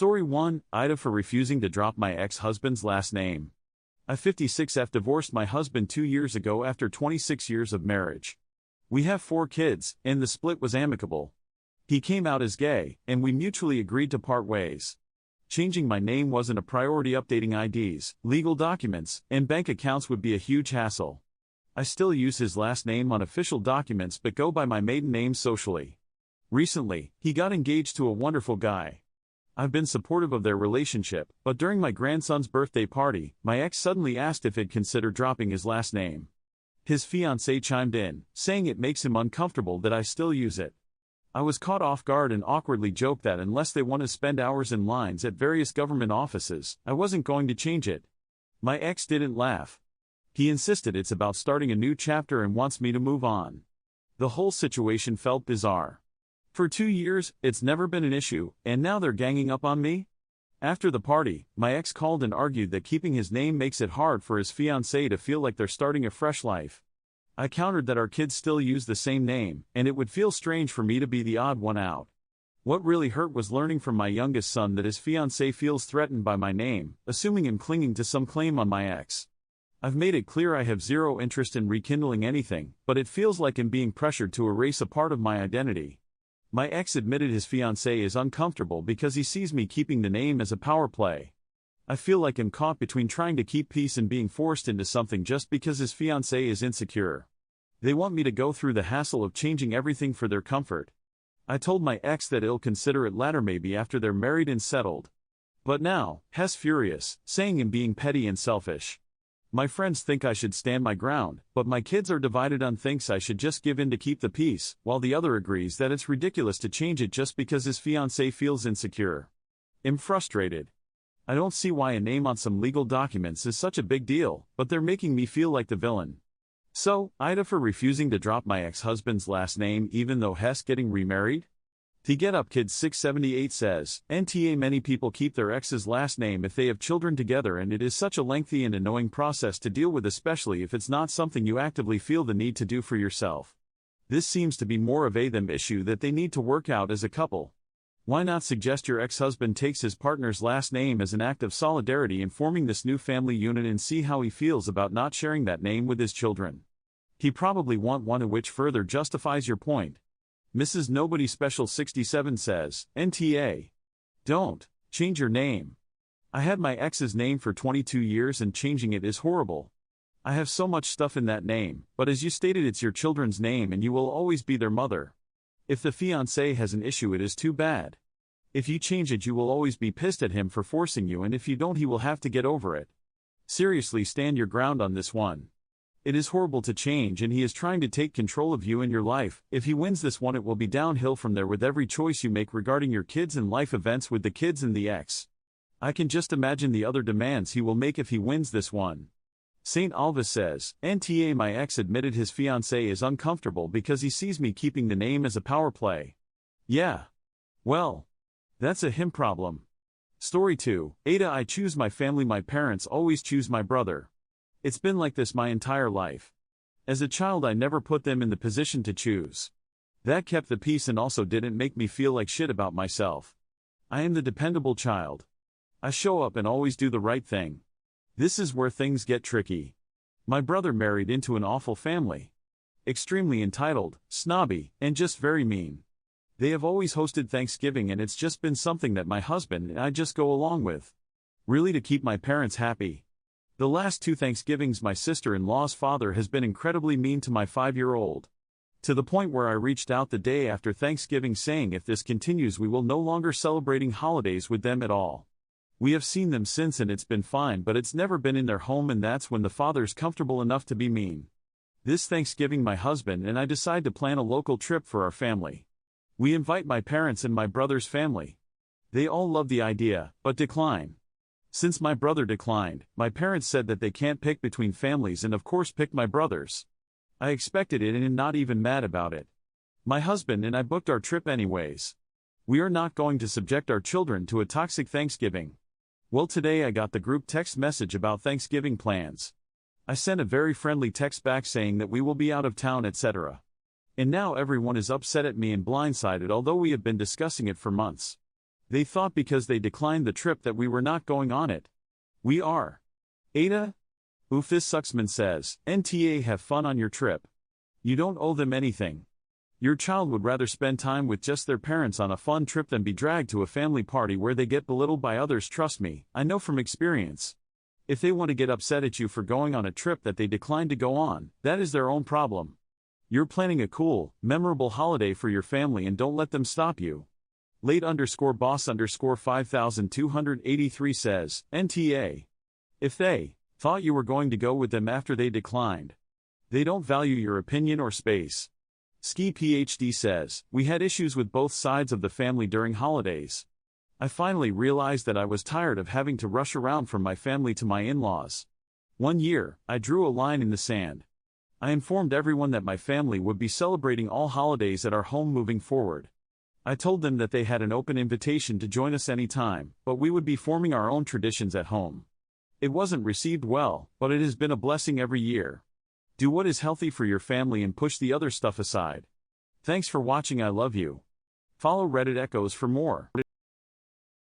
Story 1, AITA for refusing to drop my ex-husband's last name. I 56F divorced my husband 2 years ago after 26 years of marriage. We have 4 kids, and the split was amicable. He came out as gay, and we mutually agreed to part ways. Changing my name wasn't a priority. Updating IDs, legal documents, and bank accounts would be a huge hassle. I still use his last name on official documents but go by my maiden name socially. Recently, he got engaged to a wonderful guy. I've been supportive of their relationship, but during my grandson's birthday party, my ex suddenly asked if he'd consider dropping his last name. His fiancée chimed in, saying it makes him uncomfortable that I still use it. I was caught off guard and awkwardly joked that unless they want to spend hours in lines at various government offices, I wasn't going to change it. My ex didn't laugh. He insisted it's about starting a new chapter and wants me to move on. The whole situation felt bizarre. For 2 years, it's never been an issue, and now they're ganging up on me? After the party, my ex called and argued that keeping his name makes it hard for his fiancée to feel like they're starting a fresh life. I countered that our kids still use the same name, and it would feel strange for me to be the odd one out. What really hurt was learning from my youngest son that his fiancée feels threatened by my name, assuming him clinging to some claim on my ex. I've made it clear I have zero interest in rekindling anything, but it feels like I'm being pressured to erase a part of my identity. My ex admitted his fiancée is uncomfortable because he sees me keeping the name as a power play. I feel like I'm caught between trying to keep peace and being forced into something just because his fiancée is insecure. They want me to go through the hassle of changing everything for their comfort. I told my ex that he'll consider it later, maybe after they're married and settled. But now, he's furious, saying I'm being petty and selfish. My friends think I should stand my ground, but my kids are divided on thinks I should just give in to keep the peace, while the other agrees that it's ridiculous to change it just because his fiancée feels insecure. I'm frustrated. I don't see why a name on some legal documents is such a big deal, but they're making me feel like the villain. So, AITA for refusing to drop my ex-husband's last name even though he's getting remarried? The Get Up Kids 678 says, NTA many people keep their ex's last name if they have children together, and it is such a lengthy and annoying process to deal with, especially if it's not something you actively feel the need to do for yourself. This seems to be more of a them issue that they need to work out as a couple. Why not suggest your ex-husband takes his partner's last name as an act of solidarity in forming this new family unit and see how he feels about not sharing that name with his children? He probably want one, which further justifies your point. Mrs. Nobody Special 67 says, NTA. Don't change your name. I had my ex's name for 22 years and changing it is horrible. I have so much stuff in that name, but as you stated, it's your children's name and you will always be their mother. If the fiancé has an issue, it is too bad. If you change it, you will always be pissed at him for forcing you, and if you don't, he will have to get over it. Seriously, stand your ground on this one. It is horrible to change, and he is trying to take control of you and your life. If he wins this one, it will be downhill from there with every choice you make regarding your kids and life events with the kids and the ex. I can just imagine the other demands he will make if he wins this one. St. Alva says, NTA my ex admitted his fiancée is uncomfortable because he sees me keeping the name as a power play. Yeah. Well, that's a him problem. Story 2, AITA I choose my family. My parents always choose my brother. It's been like this my entire life. As a child, I never put them in the position to choose. That kept the peace and also didn't make me feel like shit about myself. I am the dependable child. I show up and always do the right thing. This is where things get tricky. My brother married into an awful family. Extremely entitled, snobby, and just very mean. They have always hosted Thanksgiving, and it's just been something that my husband and I just go along with. Really, to keep my parents happy. The last 2 Thanksgivings, my sister-in-law's father has been incredibly mean to my 5-year-old. To the point where I reached out the day after Thanksgiving saying if this continues, we will no longer celebrating holidays with them at all. We have seen them since and it's been fine, but it's never been in their home, and that's when the father's comfortable enough to be mean. This Thanksgiving, my husband and I decide to plan a local trip for our family. We invite my parents and my brother's family. They all love the idea, but decline. Since my brother declined, my parents said that they can't pick between families and of course picked my brother's. I expected it and am not even mad about it. My husband and I booked our trip anyways. We are not going to subject our children to a toxic Thanksgiving. Well, today I got the group text message about Thanksgiving plans. I sent a very friendly text back saying that we will be out of town, etc. And now everyone is upset at me and blindsided, although we have been discussing it for months. They thought because they declined the trip that we were not going on it. We are. AITA I Suxman says, NTA have fun on your trip. You don't owe them anything. Your child would rather spend time with just their parents on a fun trip than be dragged to a family party where they get belittled by others. Trust me, I know from experience. If they want to get upset at you for going on a trip that they declined to go on, that is their own problem. You're planning a cool, memorable holiday for your family and don't let them stop you. Late_boss_5283 says, NTA. If they thought you were going to go with them after they declined, they don't value your opinion or space. Ski PhD says, we had issues with both sides of the family during holidays. I finally realized that I was tired of having to rush around from my family to my in-laws. One year, I drew a line in the sand. I informed everyone that my family would be celebrating all holidays at our home moving forward. I told them that they had an open invitation to join us anytime, but we would be forming our own traditions at home. It wasn't received well, but it has been a blessing every year. Do what is healthy for your family and push the other stuff aside. Thanks for watching. I love you. Follow Reddit Echoes for more.